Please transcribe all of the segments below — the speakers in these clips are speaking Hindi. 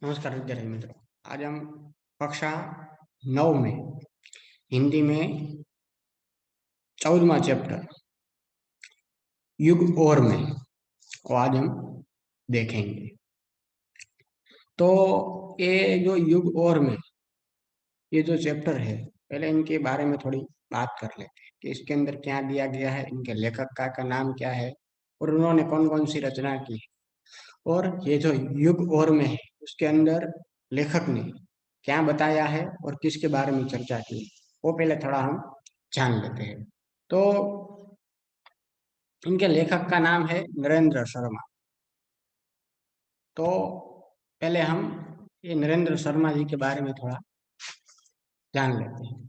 नमस्कार विद्यार्थी मित्रों। आज हम कक्षा 9 में हिंदी में 14वां चैप्टर युग और में को आज हम देखेंगे। तो ये जो युग और में ये जो चैप्टर है, पहले इनके बारे में थोड़ी बात कर लेते हैं कि इसके अंदर क्या दिया गया है, इनके लेखक का नाम क्या है और उन्होंने कौन कौन सी रचना की है। और ये जो युग और में है उसके अंदर लेखक ने क्या बताया है और किसके बारे में चर्चा की है, वो पहले थोड़ा हम जान लेते हैं। तो इनके लेखक का नाम है नरेंद्र शर्मा। तो पहले हम ये नरेंद्र शर्मा जी के बारे में थोड़ा जान लेते हैं।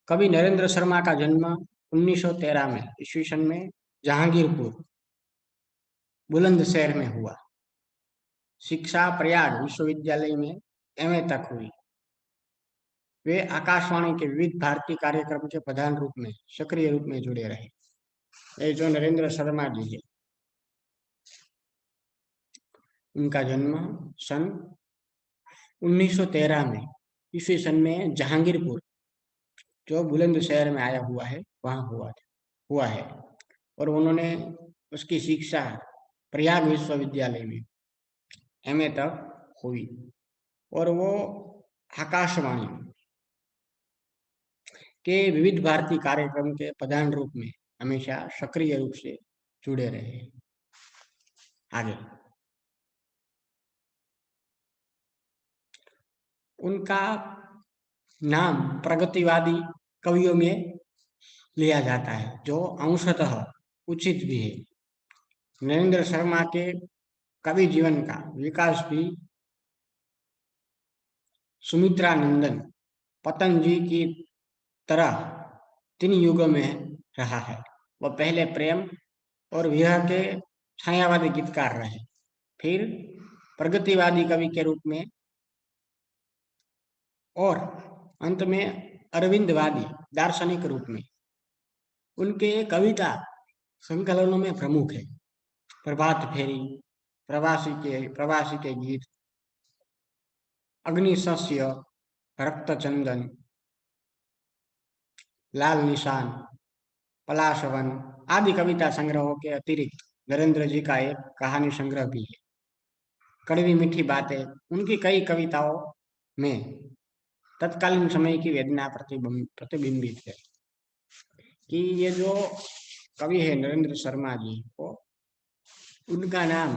कवि नरेंद्र शर्मा का जन्म 1913 में ईस्वी सन में जहांगीरपुर बुलंदशहर में हुआ। शिक्षा प्रयाग विश्वविद्यालय में एमए तक हुई। वे आकाशवाणी के विविध भारतीय कार्यक्रम के प्रधान रूप में सक्रिय रूप में जुड़े रहे। ये जो नरेंद्र शर्मा जी है, उनका जन्म सन 1913 में ईस्वी सन में जहांगीरपुर जो बुलंदशहर में आया हुआ है वहाँ हुआ है। और उन्होंने उसकी शिक्षा प्रयाग विश्वविद्यालय में एमए तक हुई। और वो आकाशवाणी के विविध भारतीय कार्यक्रम के प्रधान रूप में हमेशा सक्रिय रूप से जुड़े रहे। आगे उनका नाम प्रगतिवादी कवियों में लिया जाता है, जो अंशतः उचित भी है। नरेंद्र शर्मा के कवि जीवन का विकास भी सुमित्रा नंदन पतंजी की तरह 3 युगों में रहा है। वह पहले प्रेम और विरह के छायावादी गीतकार रहे, फिर प्रगतिवादी कवि के रूप में और अंत में अरविंदवादी दार्शनिक रूप में। उनके कविता संकलनों में प्रमुख है प्रभात फेरी, प्रवासी के गीत, अग्निशस्य, रक्तचंदन, लाल निशान, पलाशवन आदि कविता संग्रहों के अतिरिक्त नरेंद्र जी का एक कहानी संग्रह भी है, कड़वी मीठी बातें। उनकी कई कविताओं में तत्कालीन समय की वेदना प्रतिबिंबित है। कि ये जो कवि है नरेंद्र शर्मा जी को, उनका नाम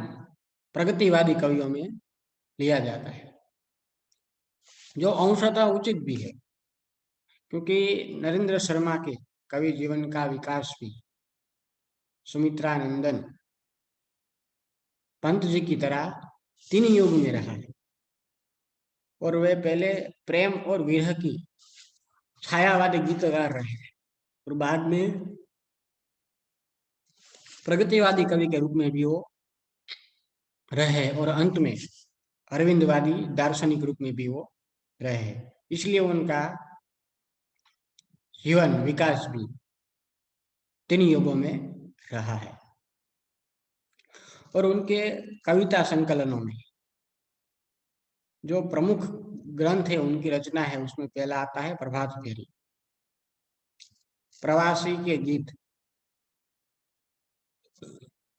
प्रगतिवादी कवियों में लिया जाता है, जो अंशतः उचित भी है, क्योंकि नरेंद्र शर्मा के कवि जीवन का विकास भी सुमित्रा नंदन पंत जी की तरह 3 युग में रहा है। और वे पहले प्रेम और विरह की छायावादी गीतकार रहे और बाद में प्रगतिवादी कवि के रूप में भी वो रहे और अंत में अरविंदवादी दार्शनिक रूप में भी वो रहे। इसलिए उनका जीवन विकास भी 3 युगों में रहा है। और उनके कविता संकलनों में जो प्रमुख ग्रंथ है, उनकी रचना है, उसमें पहला आता है प्रभात फेरी, प्रवासी के गीत,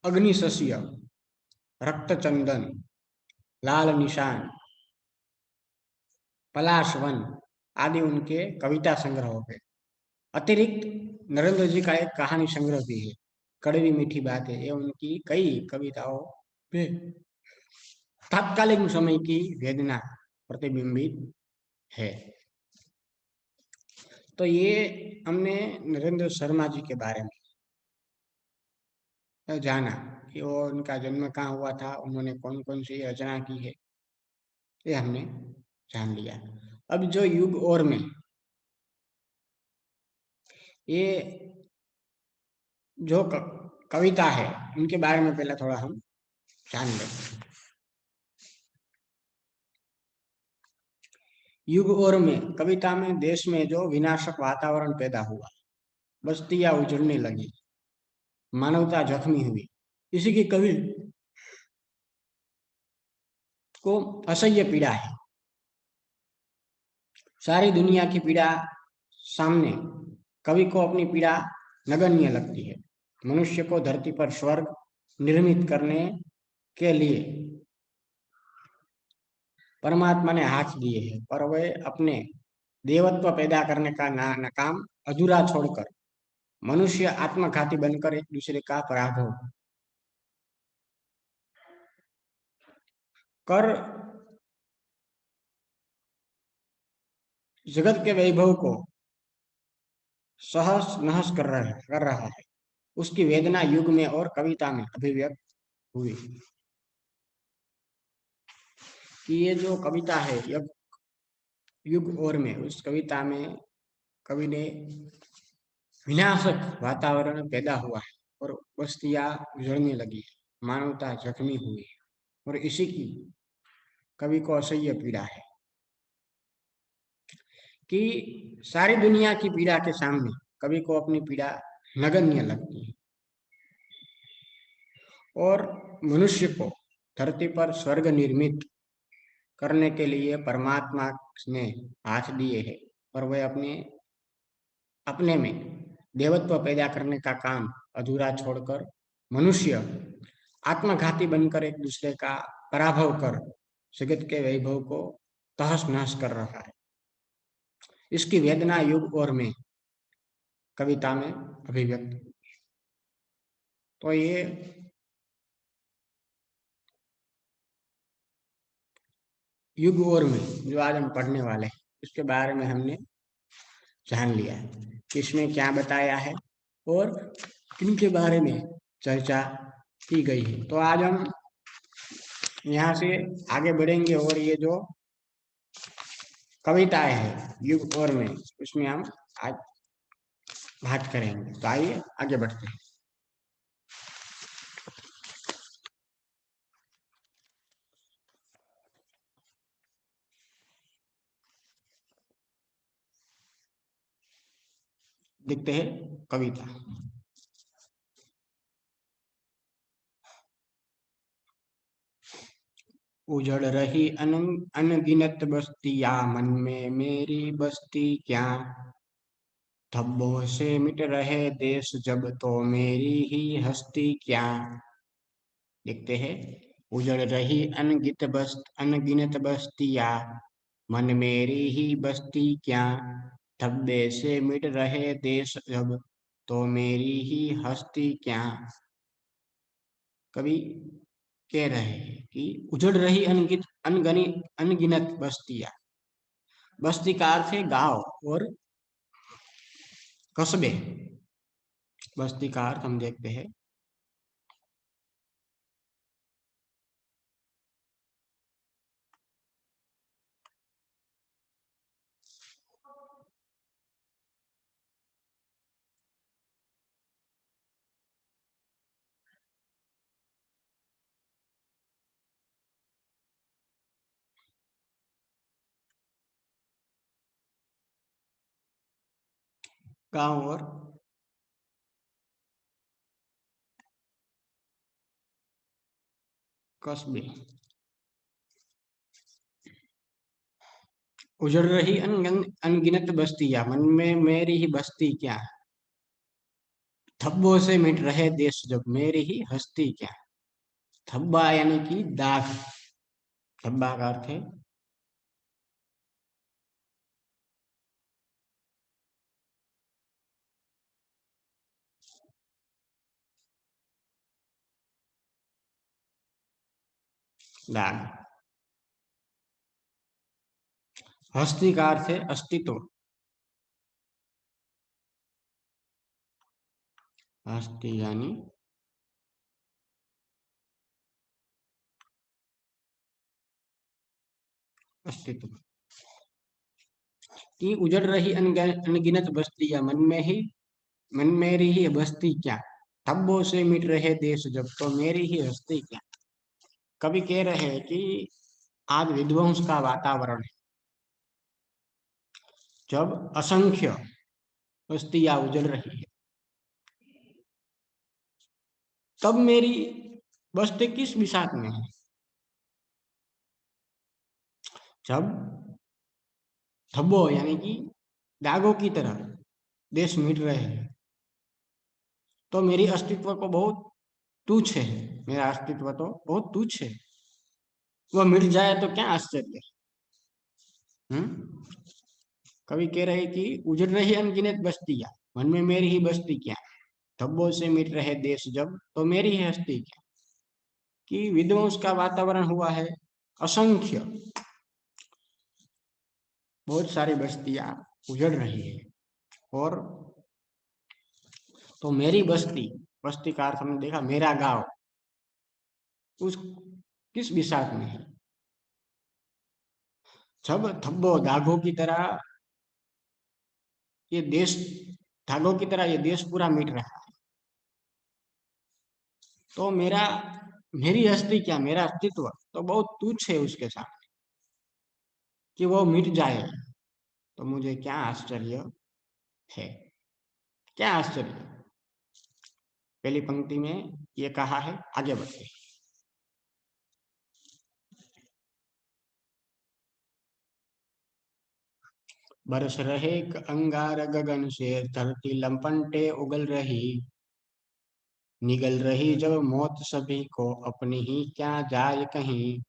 अग्निशस्य, रक्तचंदन, लाल निशान, पलाशवन आदि उनके कविता संग्रहों पे। अतिरिक्त नरेंद्र जी का एक कहानी संग्रह भी है, कड़वी मीठी बातें। ये उनकी कई कविताओं पे तत्कालीन समय की वेदना प्रतिबिंबित है। तो ये हमने नरेंद्र शर्मा जी के बारे में जाना कि वो उनका जन्म कहाँ हुआ था, उन्होंने कौन कौन सी रचना की है, ये हमने जान लिया। अब जो युग और में ये जो कविता है, उनके बारे में पहले थोड़ा हम जान लें। युग और में कविता में देश में जो विनाशक वातावरण पैदा हुआ, बस्तियां उजड़ने लगी, मानवता जख्मी हुई, इसी की कवि को असह्य पीड़ा है। सारी दुनिया की पीड़ा सामने कवि को अपनी पीड़ा नगण्य लगती है। मनुष्य को धरती पर स्वर्ग निर्मित करने के लिए परमात्मा ने हाथ दिए हैं, पर वे अपने देवत्व पैदा करने का ना काम अधूरा छोड़कर मनुष्य आत्मघाती बनकर एक दूसरे का पराभव कर जगत के वैभव को सहस नहस कर रहा है। उसकी वेदना युग में और कविता में अभिव्यक्त हुई। कि ये जो कविता है युग युग और में, उस कविता में कवि ने विनाशक वातावरण पैदा हुआ है और बस्तियां उजड़ने लगी है, मानवता जख्मी हुई है, और इसी की कवि को असह्य पीड़ा है। कि सारी दुनिया की पीड़ा के सामने कवि को अपनी पीड़ा नगण्य लगती है, और मनुष्य को धरती पर स्वर्ग निर्मित करने के लिए परमात्मा ने हाथ दिए हैं, और वह अपने अपने में देवत्व पैदा करने का काम अधूरा छोड़कर मनुष्य आत्मघाती बनकर एक दूसरे का पराभव कर जगत के वैभव को तहस नहस कर रहा है। इसकी वेदना युग और में कविता में अभिव्यक्त। तो ये युग और में जो आज हम पढ़ने वाले हैं, इसके बारे में हमने जान लिया है कि इसमें क्या बताया है और किनके बारे में चर्चा की गई है। तो आज हम यहाँ से आगे बढ़ेंगे और ये जो कविताएं हैं युग और में, उसमें हम आज बात करेंगे। तो आइए आगे बढ़ते हैं। देखते हैं कविता। उजड़ रही अनगिनत बस्तियां, मन में मेरी बस्ती क्या। धब्बों से मिट रहे देश जब, तो मेरी ही हस्ती क्या। देखते हैं। उजड़ रही अनगिनत बस्तियां, मन मेरी ही बस्ती क्या। धब्बे से मिट रहे देश जब, तो मेरी ही हस्ती क्या। कवि कह रहे हैं कि उजड़ रही अनगिनत बस्तियां। बस्ती का अर्थ है गांव और कस्बे। बस्ती का अर्थ हम देखते हैं। गांव और कस्बे। उजड़ रही अनगिनत बस्तियां, मन में मेरी ही बस्ती क्या। धब्बों से मिट रहे देश जब, मेरी ही हस्ती क्या। धब्बा यानी कि दाग। धब्बा का अर्थ है दाग। हस्ती का अर्थ है अस्तित्व। हस्ती यानी अस्तित्व। कि उजड़ रही अनगिनत बस्तियां, मन मेरी ही बस्ती क्या। धब्बों से मिट रहे देश जब, तो मेरी ही हस्ती क्या। कवि कह रहे हैं कि आज विध्वंस का वातावरण है। जब असंख्य बस्तियां उजड़ रही है, तब मेरी बस्ती किस बिसात में है। जब धब्बों यानी कि दागों की तरह देश मिट रहे हैं, तो मेरी अस्तित्व को बहुत तुच्छ है। मेरा अस्तित्व तो बहुत तुच्छ है। वो मिट जाए तो क्या आश्चर्य। हम्म। कवि कह रहे कि उजड़ रही अनगिनत बस्तियां, मन में मेरी ही बस्ती क्या। धब्बों से मिट रहे देश जब, तो मेरी ही हस्ती क्या। कि विध्वंस का वातावरण हुआ है, असंख्य, बहुत सारी बस्तियां उजड़ रही है। और तो मेरी बस्ती, बस्ती का अर्थ हमने देखा मेरा गांव, उस किस विषाद में है। जब धब्बों दागों की तरह ये देश, धागों की तरह ये देश पूरा मिट रहा है, तो मेरी हस्ती क्या, मेरा अस्तित्व तो बहुत तुच्छ है उसके साथ। कि वो मिट जाए तो मुझे क्या आश्चर्य है। क्या आश्चर्य। पहली पंक्ति में ये कहा है, आगे बढ़ते। बरस रहे अंगार गगन से, धरती लंपटे उगल रही, निगल रही जब मौत सभी को, अपनी ही क्या जाए कहीं।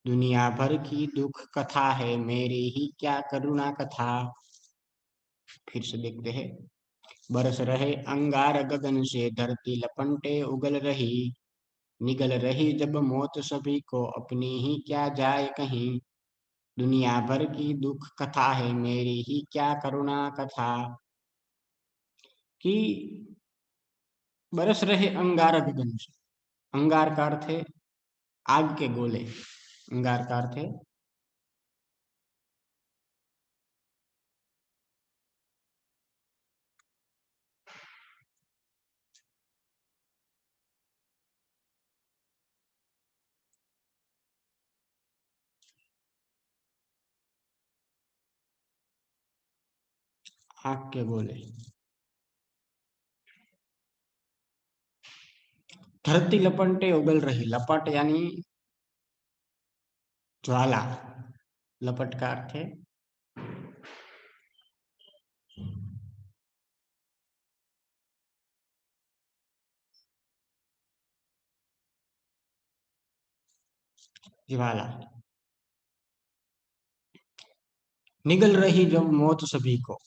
दुनिया भर की दुख कथा है, मेरी ही क्या करुणा कथा। फिर से देखते हैं। बरस रहे अंगार गगन से, धरती लपंटे उगल रही, निगल रही जब मौत सभी को, अपनी ही क्या जाए कहीं। दुनिया भर की दुख कथा है, मेरी ही क्या करुणा कथा। कि बरस रहे अंगार गगन से। अंगार का अर्थ है आग के गोले। अंगार का अर्थ है आग के गोले। धरती लपटे उगल रही, लपट यानी ज्वाला। लपट का अर्थ है ज्वाला। निगल रही जब मौत सभी को।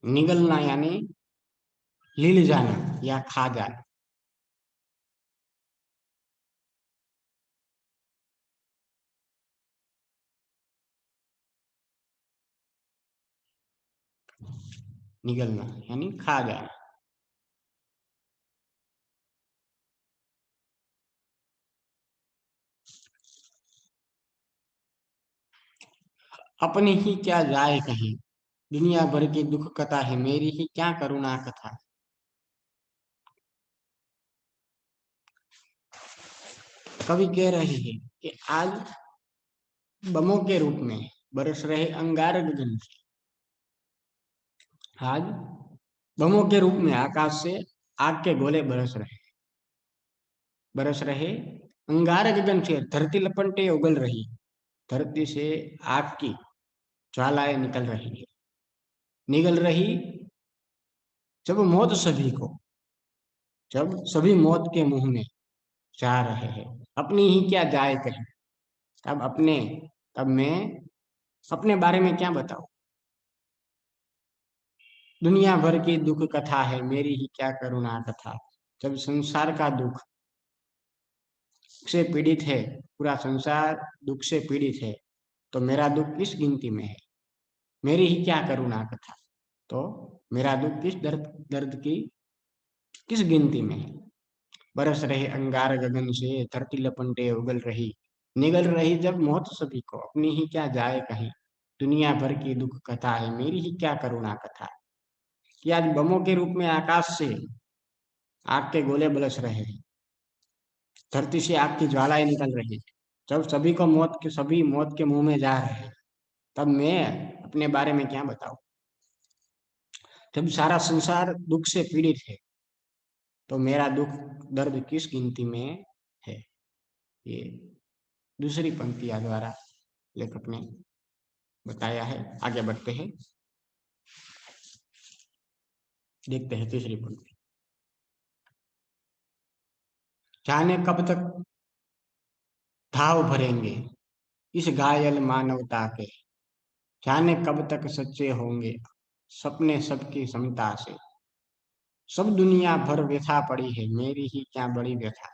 निगलना यानी लील जाना या खा जाना। निगलना यानी खा जाना। अपनी ही क्या जाए कहीं, दुनिया भर की दुख कथा है, मेरी ही क्या करुणा कथा। कवि कह रहे हैं कि आज बमों के रूप में बरस रहे अंगार गगन से। आज बमों के रूप में आकाश से आग के गोले बरस रहे अंगार गगन से, धरती लपटे उगल रही, धरती से आग की ज्वालाएं निकल रही है। निगल रही जब मौत सभी को, जब सभी मौत के मुंह में जा रहे हैं। अपनी ही क्या जाए कहीं। तब अपने, तब मैं अपने बारे में क्या बताऊं। दुनिया भर की दुख कथा है, मेरी ही क्या करुणा कथा। जब संसार का दुख से पीड़ित है, पूरा संसार दुख से पीड़ित है, तो मेरा दुख किस गिनती में है। मेरी ही क्या करुणा कथा। तो मेरा दुख किस दर्द दर्द की किस गिनती में है। बरस रहे अंगार गगन से, धरती लपटे उगल रही, निगल रही जब मौत सभी को, अपनी ही क्या जाए कहीं। दुनिया भर की दुख कथा है, मेरी ही क्या करुणा कथा। कि आज बमों के रूप में आकाश से आग के गोले बरस रहे हैं, धरती से आग की ज्वालाएं निकल रही है। जब सभी मौत के मुंह में जा रहे हैं, तब मैं अपने बारे में क्या बताऊं। जब सारा संसार दुख से पीड़ित है, तो मेरा दुख दर्द किस गिनती में है। ये दूसरी पंक्तियां द्वारा लेखक ने बताया है। आगे बढ़ते हैं, देखते हैं तीसरी पंक्ति। जाने कब तक घाव भरेंगे इस घायल मानवता के, जाने कब तक सच्चे होंगे सपने सबकी समता से, सब दुनिया भर व्यथा पड़ी है मेरी ही क्या बड़ी व्यथा।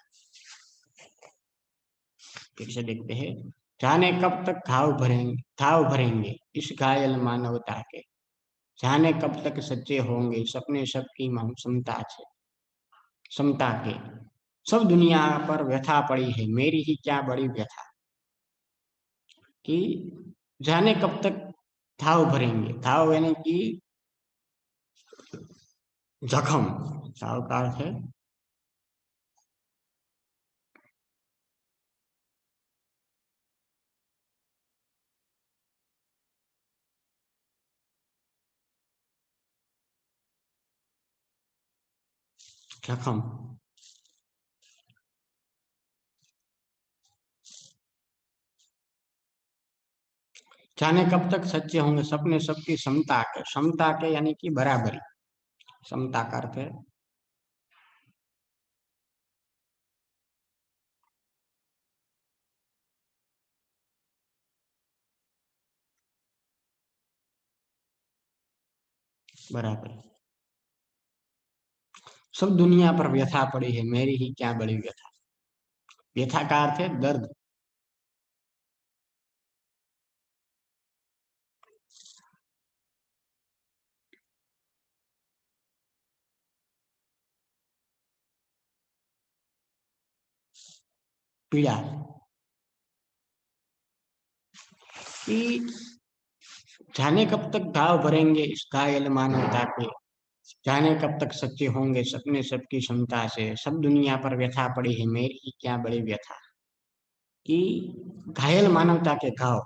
फिर से देखते हैं, जाने कब तक घाव भरेंगे इस घायल मानवता के, जाने कब तक सच्चे होंगे सपने सबकी समता से, समता के, सब दुनिया पर व्यथा पड़ी है मेरी ही क्या बड़ी व्यथा। कि जाने कब तक घाव भरेंगे, घाव यानी कि जख्म, घाव का अर्थ है जख्म। जाने कब तक सच्चे होंगे सपने सबकी समता के, समता के यानी कि बराबरी, समता का अर्थ है बराबरी। सब दुनिया पर व्यथा पड़ी है मेरी ही क्या बड़ी व्यथा। व्यथा का अर्थ है दर्द। पीड़ा। कि जाने कब तक घाव भरेंगे इस घायल मानवता के, जाने कब तक सच्चे होंगे सपने सबकी क्षमता से, सब दुनिया पर व्यथा पड़ी है मेरी ही क्या बड़ी व्यथा। कि घायल मानवता के घाव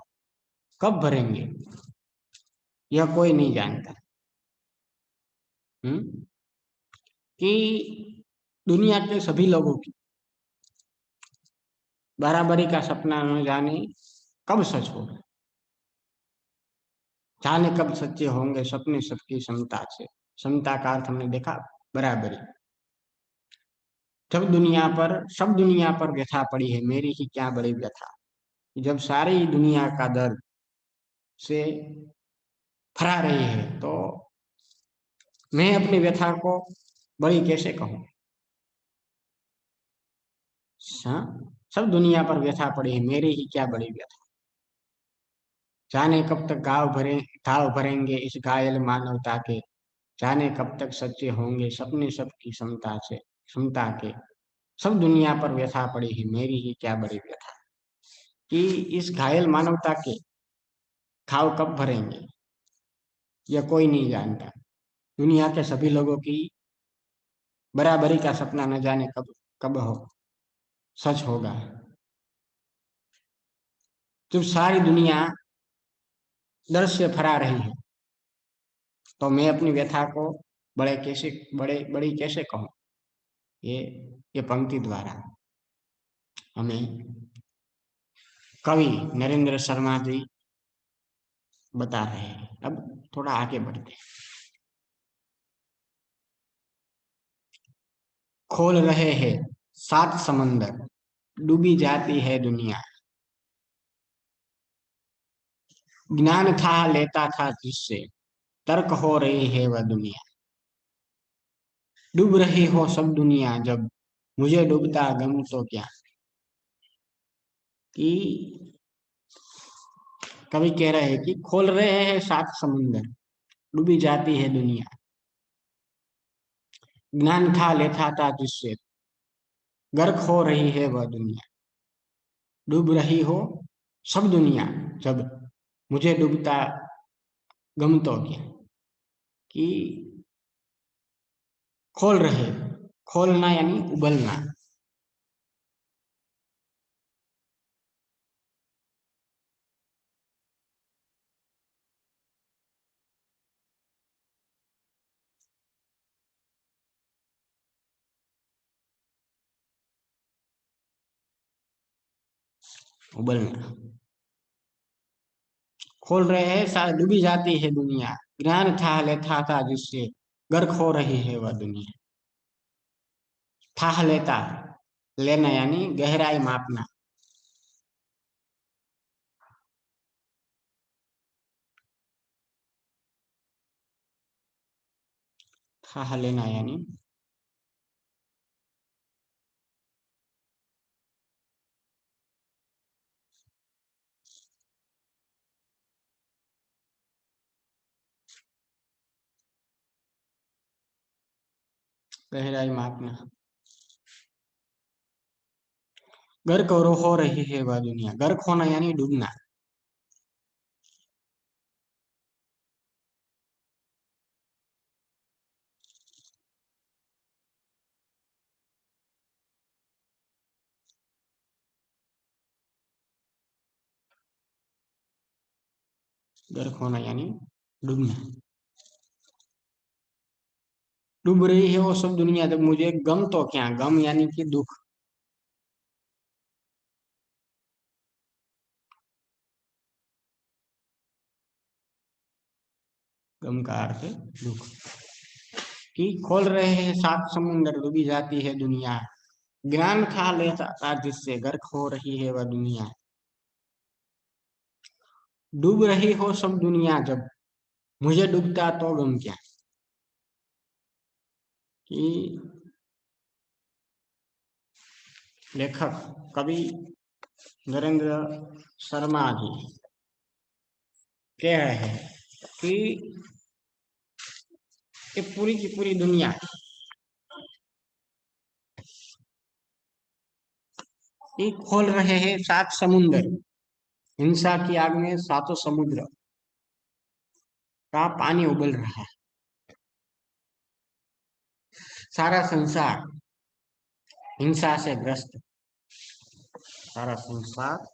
कब भरेंगे यह कोई नहीं जानता। हम्म। कि दुनिया के सभी लोगों की बराबरी का सपना न जाने कब सच होगा, जाने कब सच्चे होंगे सपने सबकी समता से, समता का अर्थ हमने देखा बराबरी। सब दुनिया पर व्यथा पड़ी है मेरी ही क्या बड़ी व्यथा। जब सारी दुनिया का दर्द से फरा रही है तो मैं अपनी व्यथा को बड़ी कैसे कहूँ। हाँ, सब दुनिया पर व्यथा पड़ी है मेरी ही क्या बड़ी व्यथा। जाने कब तक घाव भरेंगे इस घायल मानवता के, जाने कब तक सच्चे होंगे सपने सबकी समता से, समता के, सब दुनिया पर व्यथा पड़ी है मेरी ही क्या बड़ी व्यथा। कि इस घायल मानवता के घाव कब भरेंगे यह कोई नहीं जानता। दुनिया के सभी लोगों की बराबरी का सपना न जाने कब कब हो सच होगा। जब सारी दुनिया दर्द से फरा रही है तो मैं अपनी व्यथा को बड़ी कैसे कहूँ। ये ये पंक्ति द्वारा हमें कवि नरेंद्र शर्मा जी बता रहे हैं। अब थोड़ा आगे बढ़ते हैं। खोल रहे हैं सात समंदर डूबी जाती है दुनिया, ज्ञान था लेता था जिससे तर्क हो रही है वह दुनिया, डूब रही हो सब दुनिया जब मुझे डूबता गम तो क्या। कि कवि कह रहे हैं कि खोल रहे हैं सात समुंदर डूबी जाती है दुनिया, ज्ञान था लेता था जिससे गर्क हो रही है वह दुनिया, डूब रही हो सब दुनिया जब मुझे डूबता गम तो क्या। कि खोल रहे, खोलना यानी उबलना। उबलना। खोल रहे हैं डूबी जाती है दुनिया। ज्ञान था लेता था जिससे गर्क हो रही है वह दुनिया। था लेता, लेना यानी गहराई मापना। था लेना यानी गहराई मापना। गर्क और हो रही है वह दुनिया। गर्क होना यानी डूबना। गर्क होना यानी डूबना। डूब रही है वो सब दुनिया जब मुझे गम तो क्या, गम यानी कि दुख। गम का अर्थ है दुख। कि खोल रहे हैं सात समुंदर डूबी जाती है दुनिया। ज्ञान खा लेता था जिससे गर्क हो रही है वह दुनिया। डूब रही हो सब दुनिया जब मुझे डूबता तो गम क्या। कि लेखक कवि नरेंद्र शर्मा जी कह रहे हैं कि ये पूरी की पूरी दुनिया ये खोल रहे हैं सात समुंदर। हिंसा की आग में सातों समुद्र का पानी उबल रहा है। सारा संसार हिंसा से ग्रस्त। सारा संसार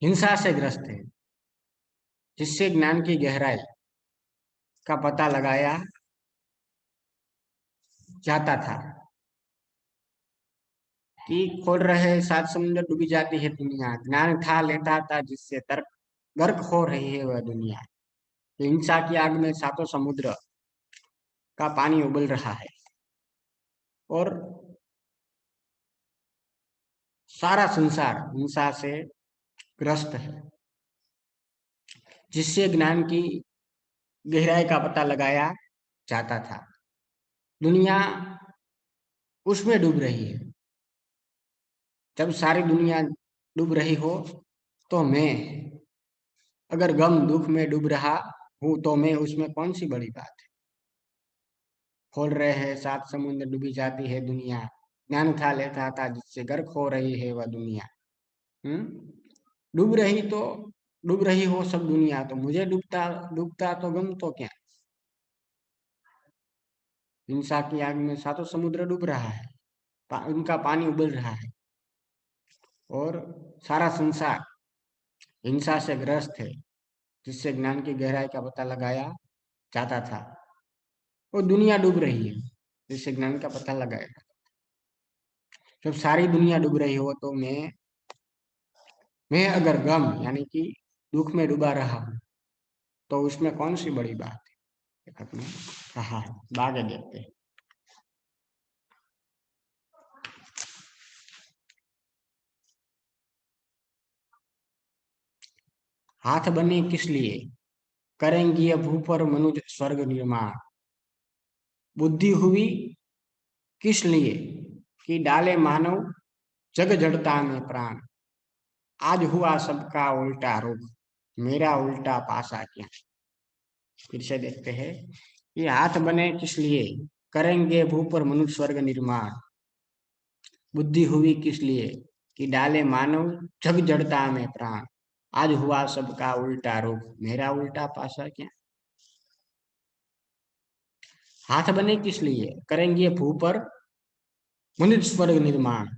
हिंसा से ग्रस्त है जिससे ज्ञान की गहराई का पता लगाया जाता था। कि खोल रहे सात समुद्र डूबी जाती है दुनिया। ज्ञान था लेता था जिससे तर्क गर्क हो रही है वह दुनिया। हिंसा की आग में सातों समुद्र का पानी उबल रहा है। और सारा संसार हिंसा से ग्रस्त है जिससे ज्ञान की गहराई का पता लगाया जाता था। दुनिया उसमें डूब रही है। जब सारी दुनिया डूब रही हो तो मैं अगर गम दुख में डूब रहा हूं तो मैं उसमें कौन सी बड़ी बात है। खोल रहे हैं सात समुद्र डूबी जाती है दुनिया। ज्ञान उठा लेता था जिससे गर्क हो रही है वह दुनिया। डूब रही तो डूब रही हो सब दुनिया तो मुझे डूबता डूबता तो गम तो क्या। हिंसा की आग में सातों समुद्र डूब रहा है। उनका पानी उबल रहा है। और सारा संसार हिंसा से ग्रस्त है जिससे ज्ञान की गहराई का पता लगाया जाता था। वो दुनिया डूब रही है जिससे ज्ञान का पता लगाया। जब सारी दुनिया डूब रही हो तो मैं अगर गम यानी कि दुख में डूबा रहा हूं तो उसमें कौन सी बड़ी बात है। लेखक ने कहा है। आगे देखते हैं। हाथ बने किस लिए, करेंगी ये भू पर मनुज स्वर्ग निर्माण। बुद्धि हुई किस लिए, कि डाले मानव जग जड़ता में प्राण। आज हुआ सबका उल्टा रुख, मेरा उल्टा पासा क्या। फिर से देखते हैं। ये हाथ बने किस लिए, करेंगे भू पर मनुष्य स्वर्ग निर्माण। बुद्धि हुई किस लिए, कि डाले मानव जग जड़ता में प्राण। आज हुआ सबका उल्टा रुख, मेरा उल्टा पासा क्या। हाथ बने किस लिए, करेंगे भू पर मनुष्य स्वर्ग निर्माण।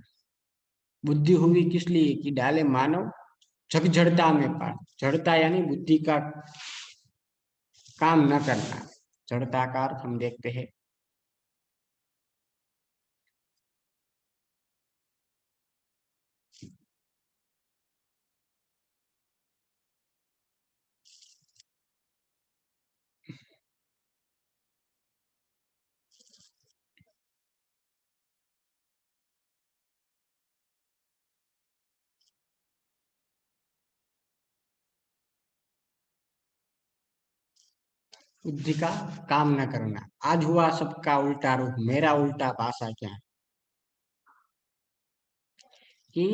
बुद्धि हुई किस लिए, कि डाले मानव जग जड़ता में प्राण। जड़ता यानी बुद्धि का काम न करना। जड़ता का अर्थ हम देखते हैं। बुद्धि का काम न करना। आज हुआ सबका उल्टा रुख, मेरा उल्टा पासा क्या। कि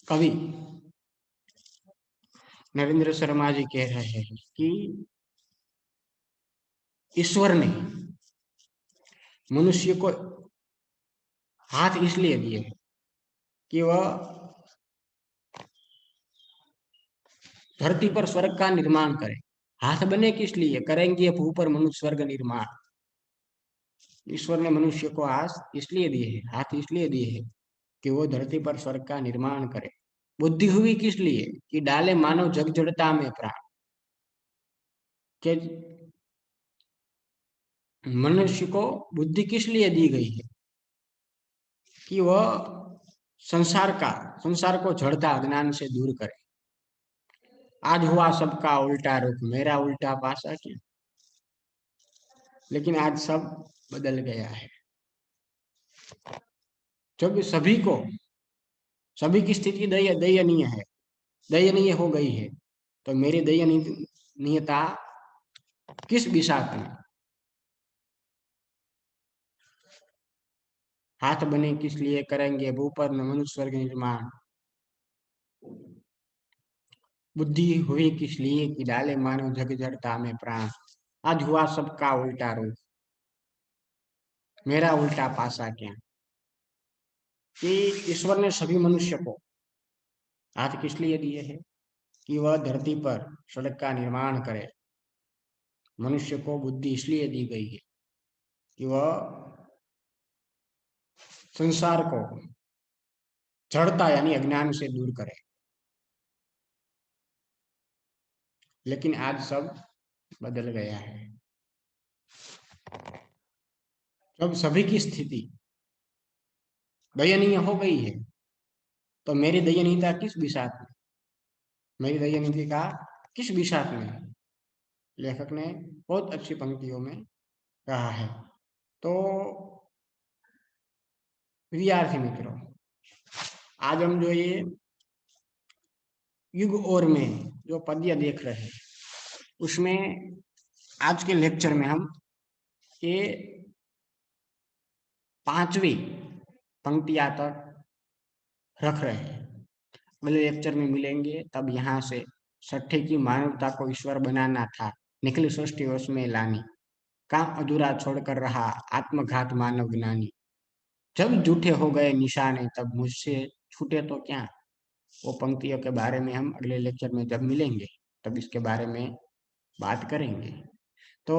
कवि नरेंद्र शर्मा जी कह रहे हैं कि ईश्वर ने मनुष्य को हाथ इसलिए दिए हैं कि वह धरती पर स्वर्ग का निर्माण करे। हाथ बने किस लिए, करेंगे भू पर मनुष्य स्वर्ग निर्माण। ईश्वर ने मनुष्य को हाथ इसलिए दिए हैं, हाथ इसलिए दिए हैं कि वो धरती पर स्वर्ग का निर्माण करे। बुद्धि हुई किस लिए, कि डाले मानव जग जड़ता में प्राण। के मनुष्य को बुद्धि किस लिए दी गई है, कि वह संसार को जड़ता अज्ञान से दूर करे। आज हुआ सबका उल्टा रुख, मेरा उल्टा पासा क्या। लेकिन आज सब बदल गया है। जब सभी की स्थिति दयनीय है, दयनीय हो गई है, तो मेरी दयनीयता किस विषाक्त में। हाथ बने किस लिए, करेंगे भू पर मनुष्य स्वर्ग निर्माण। बुद्धि हुई किस लिए, कि डाले मानव जग जड़ता में प्राण। आज हुआ सबका उल्टा रुख, मेरा उल्टा पासा क्या। कि ईश्वर ने सभी मनुष्य को हाथ किस लिए दिए हैं, कि वह धरती पर सड़क का निर्माण करे। मनुष्य को बुद्धि इसलिए दी गई है कि वह संसार को जड़ता यानी अज्ञान से दूर करे। लेकिन आज सब बदल गया है। जब सभी की स्थिति दयनीय हो गई है, तो मेरी दयनीयता किस विषाद में, मेरी दयनीयता किस विषाद में है? लेखक ने बहुत अच्छी पंक्तियों में कहा है। तो विद्यार्थी मित्रों, आज हम जो ये युग और में जो पद्य देख रहे हैं, उसमें आज के लेक्चर में हम ये 5वीं पंक्तियां तक रख रहे हैं। अगले लेक्चर में मिलेंगे, तब यहाँ से 6ठे की मानवता को ईश्वर बनाना था, निकली सृष्टि वश में लानी। काम अधूरा छोड़कर रहा आत्मघात मानव ज्ञानी। जब झूठे हो गए निशाने, तब मुझसे छूटे तो क्या। वो पंक्तियों के बारे में हम अगले लेक्चर में जब मिलेंगे, तब इसके बारे में बात करेंगे। तो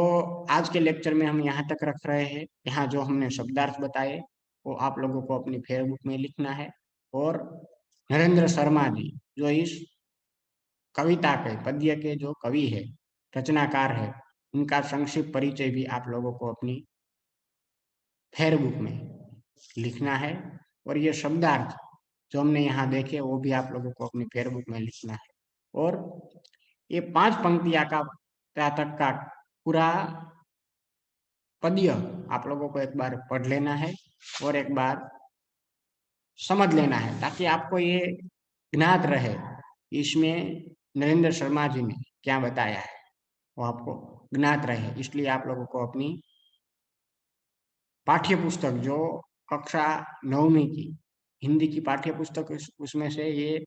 आज के लेक्चर में हम यहाँ तक रख रहे हैं। यहाँ जो हमने शब्दार्थ बताए, वो आप लोगों को अपनी फेयरबुक में लिखना है। और नरेंद्र शर्मा जी जो इस कविता के पद्य के जो कवि है, रचनाकार है, उनका संक्षिप्त परिचय भी आप लोगों को अपनी फेयरबुक में लिखना है। और ये शब्दार्थ जो हमने यहाँ देखे, वो भी आप लोगों को अपनी फेयरबुक में लिखना है। और ये 5 पंक्तियां का तक का पूरा पद्य आप लोगों को एक बार पढ़ लेना है और एक बार समझ लेना है, ताकि आपको ये ज्ञात रहे इसमें नरेंद्र शर्मा जी ने क्या बताया है, वो आपको ज्ञात रहे। इसलिए आप लोगों को अपनी पाठ्य पुस्तक जो कक्षा 9वीं की हिंदी की पाठ्य पुस्तक, उसमें से ये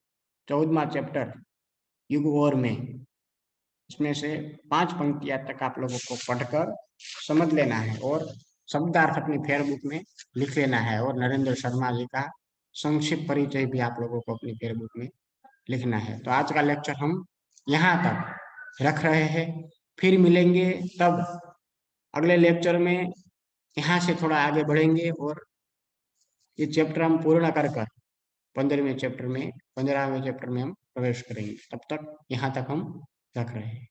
14वां चैप्टर युग और में, इसमें से 5 पंक्तियां तक आप लोगों को पढ़कर समझ लेना है और शब्दार्थ अपनी फेयरबुक में लिख लेना है। और नरेंद्र शर्मा जी का संक्षिप्त परिचय भी आप लोगों को अपनी फेयरबुक में लिखना है। तो आज का लेक्चर हम यहाँ तक रख रहे हैं। फिर मिलेंगे तब अगले लेक्चर में, यहाँ से थोड़ा आगे बढ़ेंगे और ये चैप्टर हम पूर्ण कर कर 15वें चैप्टर में हम प्रवेश करेंगे। तब तक यहाँ तक हम रख रहे हैं।